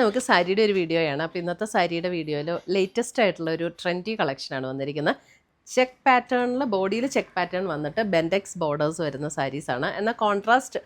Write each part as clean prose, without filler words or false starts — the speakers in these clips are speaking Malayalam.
നമുക്ക് സാരിയുടെ ഒരു വീഡിയോയാണ്. അപ്പോൾ ഇന്നത്തെ സാരിയുടെ വീഡിയോയിൽ ലേറ്റസ്റ്റ് ആയിട്ടുള്ള ഒരു ട്രെൻഡി കളക്ഷനാണ് വന്നിരിക്കുന്നത്. ചെക്ക് പാറ്റേണിൽ ബോഡിയിൽ ചെക്ക് പാറ്റേൺ വന്നിട്ട് ബെൻഡെക്സ് ബോർഡേഴ്സ് വരുന്ന സാരീസാണ്. എന്നാൽ കോൺട്രാസ്റ്റ്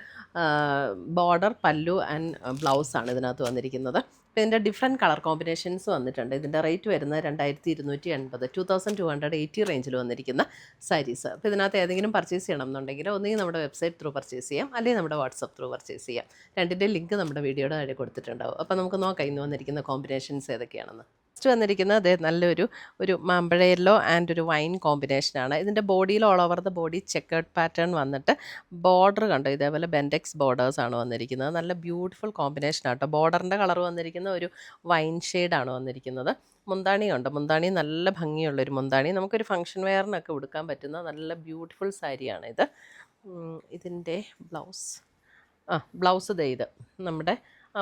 ബോർഡർ പല്ലു ആൻഡ് ബ്ലൗസാണ് ഇതിനകത്ത് വന്നിരിക്കുന്നത്. അപ്പോൾ ഇതിൻ്റെ ഡിഫറെൻറ്റ് കളർ കോമ്പിനേഷൻസ് വന്നിട്ടുണ്ട്. ഇതിൻ്റെ റേറ്റ് വരുന്നത് 2280 2280 റേഞ്ചിൽ വന്നിരിക്കുന്ന സാരീസ്. അപ്പോൾ ഇതിനകത്ത് ഏതെങ്കിലും പർച്ചേസ് ചെയ്യണം എന്നുണ്ടെങ്കിൽ ഒന്നുകിൽ നമ്മുടെ വെബ്സൈറ്റ് ത്രൂ പർച്ചേസ് ചെയ്യാം, അല്ലെങ്കിൽ നമ്മുടെ വാട്സപ്പ് ത്രൂ പർച്ചേസ് ചെയ്യാം. രണ്ടിൻ്റെ ലിങ്ക് നമ്മുടെ വീഡിയോയുടെ താഴെ കൊടുത്തിട്ടുണ്ടാവും. അപ്പോൾ നമുക്ക് നോക്കാം ഇന്ന് വന്നിരിക്കുന്ന കോമ്പിനേഷൻസ് ഏതൊക്കെയാണെന്ന്. ഫസ്റ്റ് വന്നിരിക്കുന്നത് അതേ നല്ലൊരു മാമ്പഴ യെല്ലോ ആൻഡ് ഒരു വൈൻ കോമ്പിനേഷനാണ്. ഇതിൻ്റെ ബോഡിയിൽ all over the body chequered pattern വന്നിട്ട് ബോർഡർ കണ്ടോ ഇതേപോലെ ബെൻഡെക്സ് ബോർഡേഴ്സാണ് വന്നിരിക്കുന്നത്. നല്ല ബ്യൂട്ടിഫുൾ കോമ്പിനേഷനാണ് കേട്ടോ. ബോർഡറിൻ്റെ കളർ വന്നിരിക്കുന്ന ഒരു വൈൻ ഷെയ്ഡാണ് വന്നിരിക്കുന്നത്. മുന്താണി ഉണ്ട്, മുന്താണി നല്ല ഭംഗിയുള്ളൊരു മുന്താണി. നമുക്കൊരു ഫംഗ്ഷൻ വെയറിനൊക്കെ ഉടുക്കാൻ പറ്റുന്ന നല്ല ബ്യൂട്ടിഫുൾ സാരിയാണ് ഇത്. ഇതിൻ്റെ ബ്ലൗസ് ഇത് നമ്മുടെ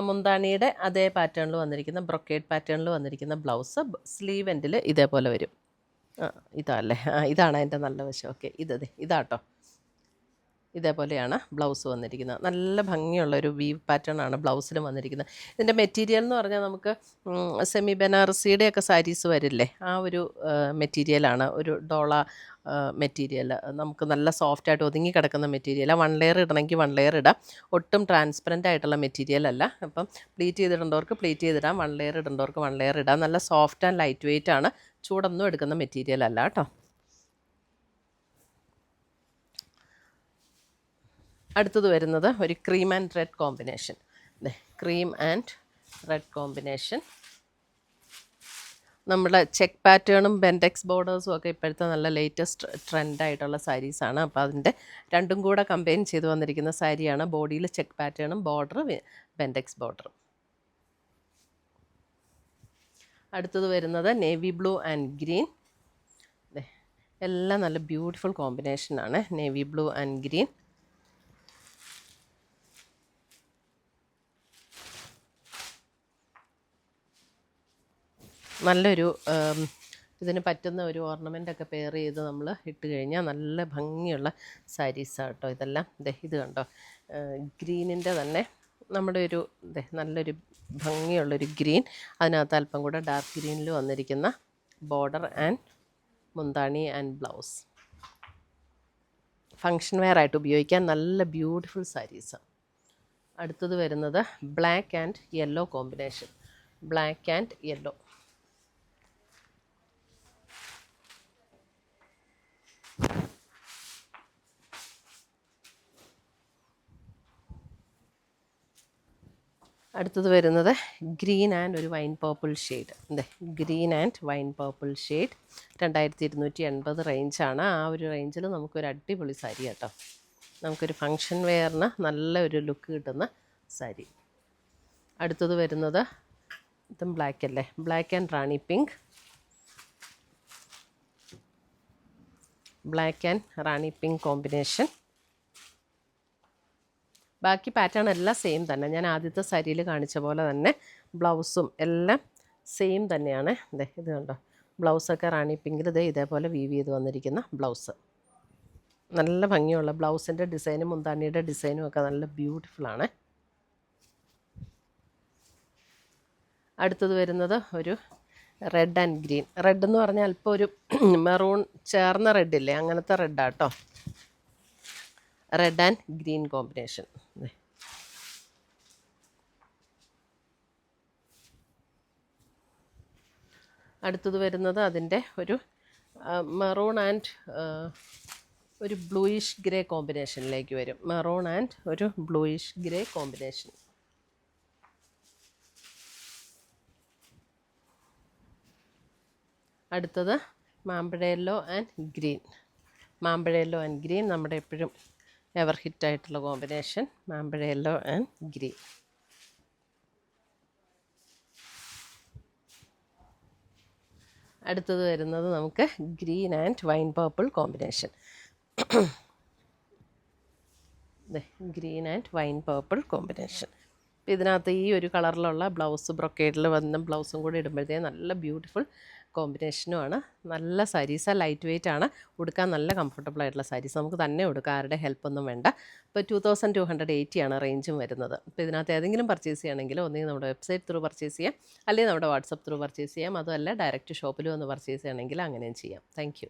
മുന്താണിയുടെ അതേ പാറ്റേണിൽ വന്നിരിക്കുന്ന ബ്രൊക്കേഡ് പാറ്റേണിൽ വന്നിരിക്കുന്ന ബ്ലൗസ്. സ്ലീവ് എൻഡിൽ ഇതേപോലെ വരും. ഇതല്ലേ, ഇതാണ് അതിൻ്റെ നല്ല വശം. ഓക്കെ, ഇതാട്ടോ. ഇതേപോലെയാണ് ബ്ലൗസ് വന്നിരിക്കുന്നത്. നല്ല ഭംഗിയുള്ളൊരു വീവ് പാറ്റേൺ ആണ് ബ്ലൗസിലും വന്നിരിക്കുന്നത്. ഇതിൻ്റെ മെറ്റീരിയൽ എന്ന് പറഞ്ഞാൽ നമുക്ക് സെമി ബനാറസിയുടെയൊക്കെ സാരീസ് വരില്ലേ, ആ ഒരു മെറ്റീരിയലാണ്. ഒരു ഡോള മെറ്റീരിയൽ, നമുക്ക് നല്ല സോഫ്റ്റായിട്ട് ഒതുങ്ങി കിടക്കുന്ന മെറ്റീരിയലാണ്. 1 ലെയർ ഇടണമെങ്കിൽ 1 ലെയർ ഇടാം. ഒട്ടും ട്രാൻസ്പെറൻ്റ് ആയിട്ടുള്ള മെറ്റീരിയൽ അല്ല. അപ്പം പ്ലീറ്റ് ചെയ്തിടേണ്ടവർക്ക് പ്ലീറ്റ് ചെയ്തിടാം, 1 ലെയർ ഇടേണ്ടവർക്ക് 1 ലെയർ ഇടാം. നല്ല സോഫ്റ്റ് ആൻഡ് ലൈറ്റ് വെയ്റ്റ് ആണ്. ചൂടൊന്നും എടുക്കുന്ന മെറ്റീരിയൽ അല്ല കേട്ടോ. അടുത്തത് വരുന്നത് ഒരു cream and red combination. Cream and red combination. നമ്മുടെ ചെക്ക് പാറ്റേണും ബെൻഡെക്സ് ബോർഡേഴ്സും ഒക്കെ ഇപ്പോഴത്തെ നല്ല ലേറ്റസ്റ്റ് ട്രെൻഡായിട്ടുള്ള സാരീസാണ്. അപ്പോൾ അതിൻ്റെ രണ്ടും കൂടെ കമ്പൈൻ ചെയ്ത് വന്നിരിക്കുന്ന സാരിയാണ്. ബോഡിയിൽ ചെക്ക് പാറ്റേണും ബോർഡർ ബെൻഡെക്സ് ബോർഡറും. അടുത്തത് വരുന്നത് നേവി ബ്ലൂ ആൻഡ് ഗ്രീൻ. എല്ലാം നല്ല ബ്യൂട്ടിഫുൾ കോമ്പിനേഷനാണ്. Navy blue and green. നല്ലൊരു ഇതിന് പറ്റുന്ന ഒരു ഓർണമെൻ്റൊക്കെ പെയർ ചെയ്ത് നമ്മൾ ഇട്ട് കഴിഞ്ഞാൽ നല്ല ഭംഗിയുള്ള സാരീസാണ് കേട്ടോ ഇതെല്ലാം. ഇത് കണ്ടോ, ഗ്രീനിൻ്റെ തന്നെ നമ്മുടെ ഒരു നല്ലൊരു ഭംഗിയുള്ളൊരു ഗ്രീൻ. അതിനകത്ത് അല്പം കൂടെ ഡാർക്ക് ഗ്രീനിൽ വന്നിരിക്കുന്ന ബോർഡർ ആൻഡ് മുന്താണി ആൻഡ് ബ്ലൗസ്. ഫങ്ഷൻ വെയർ ആയിട്ട് ഉപയോഗിക്കാൻ നല്ല ബ്യൂട്ടിഫുൾ സാരീസാണ്. അടുത്തത് വരുന്നത് black and yellow combination. Black and yellow. അടുത്തത് വരുന്നത് ഗ്രീൻ ആൻഡ് ഒരു wine purple shade. Green and wine purple shade. 2280 റേഞ്ചാണ്. ആ ഒരു റേഞ്ചിൽ നമുക്കൊരു അടിപൊളി സാരി കേട്ടോ. നമുക്കൊരു ഫങ്ഷൻ വെയറിന് നല്ല ഒരു ലുക്ക് കിട്ടുന്ന സാരി. അടുത്തത് വരുന്നത് ഇതും ബ്ലാക്ക് അല്ലേ, black and Rani pink. Black and Rani pink combination. ബാക്കി പാറ്റേൺ എല്ലാം സെയിം തന്നെ. ഞാൻ ആദ്യത്തെ സാരിയിൽ കാണിച്ച പോലെ തന്നെ ബ്ലൗസും എല്ലാം സെയിം തന്നെയാണ്. ഇത് കണ്ടോ, ബ്ലൗസൊക്കെ റാണി പിങ്കിൽ ഇതേപോലെ വീവ് ചെയ്ത് വന്നിരിക്കുന്ന ബ്ലൗസ്. നല്ല ഭംഗിയുള്ള ബ്ലൗസിൻ്റെ ഡിസൈനും മുന്താണിയുടെ ഡിസൈനും ഒക്കെ നല്ല ബ്യൂട്ടിഫുള്ളാണ്. അടുത്തത് വരുന്നത് ഒരു റെഡ് ആൻഡ് ഗ്രീൻ. റെഡ് എന്ന് പറഞ്ഞാൽ അല്പം ഒരു മെറൂൺ ചേർന്ന റെഡില്ലേ, അങ്ങനത്തെ റെഡാട്ടോ. Red and green combination. അടുത്തത് വരുന്നത് അതിൻ്റെ ഒരു മെറൂൺ ആൻഡ് ഒരു ബ്ലൂയിഷ് ഗ്രേ കോമ്പിനേഷനിലേക്ക് വരും. മെറൂൺ ആൻഡ് ഒരു ബ്ലൂയിഷ് ഗ്രേ കോമ്പിനേഷൻ. അടുത്തത് മാമ്പഴ യെല്ലോ ആൻഡ് ഗ്രീൻ. മാമ്പഴ യെല്ലോ ആൻഡ് ഗ്രീൻ നമ്മുടെ എപ്പോഴും എവർ ഹിറ്റായിട്ടുള്ള കോമ്പിനേഷൻ. മാമ്പഴ യെല്ലോ ആൻഡ് ഗ്രീൻ. അടുത്തത് വരുന്നത് നമുക്ക് green and wine purple combination. Green and wine purple combination. ഇതിനകത്ത് ഈ ഒരു കളറിലുള്ള ബ്ലൗസ് ബ്രൊക്കേഡിൽ വന്ന ബ്ലൗസും കൂടി ഇടുമ്പോഴത്തേക്ക് നല്ല ബ്യൂട്ടിഫുൾ കോമ്പിനേഷനുമാണ്. നല്ല സാരീസാണ്, ലൈറ്റ് വെയ്റ്റ് ആണ്, ഉടുക്കാൻ നല്ല കംഫർട്ടബിൾ ആയിട്ടുള്ള സാരീസ്. നമുക്ക് തന്നെ ഉടുക്കാം, ആരുടെ ഹെൽപ്പൊന്നും വേണ്ട. ഇപ്പോൾ 2280 ആണ് റേഞ്ചും വരുന്നത്. അപ്പോൾ ഇതിനകത്ത് ഏതെങ്കിലും പർച്ചേസ് ചെയ്യണമെങ്കിൽ ഒന്നുകിൽ നമ്മുടെ വെബ്സൈറ്റ് ത്രൂ പർച്ചേസ് ചെയ്യാം, അല്ലെങ്കിൽ നമ്മുടെ വാട്സപ്പ് ത്രൂ പർച്ചേസ് ചെയ്യാം. അതുമല്ല ഡയറക്റ്റ് ഷോപ്പിൽ വന്ന് പർച്ചേസ് ചെയ്യണമെങ്കിൽ അങ്ങനെയും ചെയ്യാം. താങ്ക്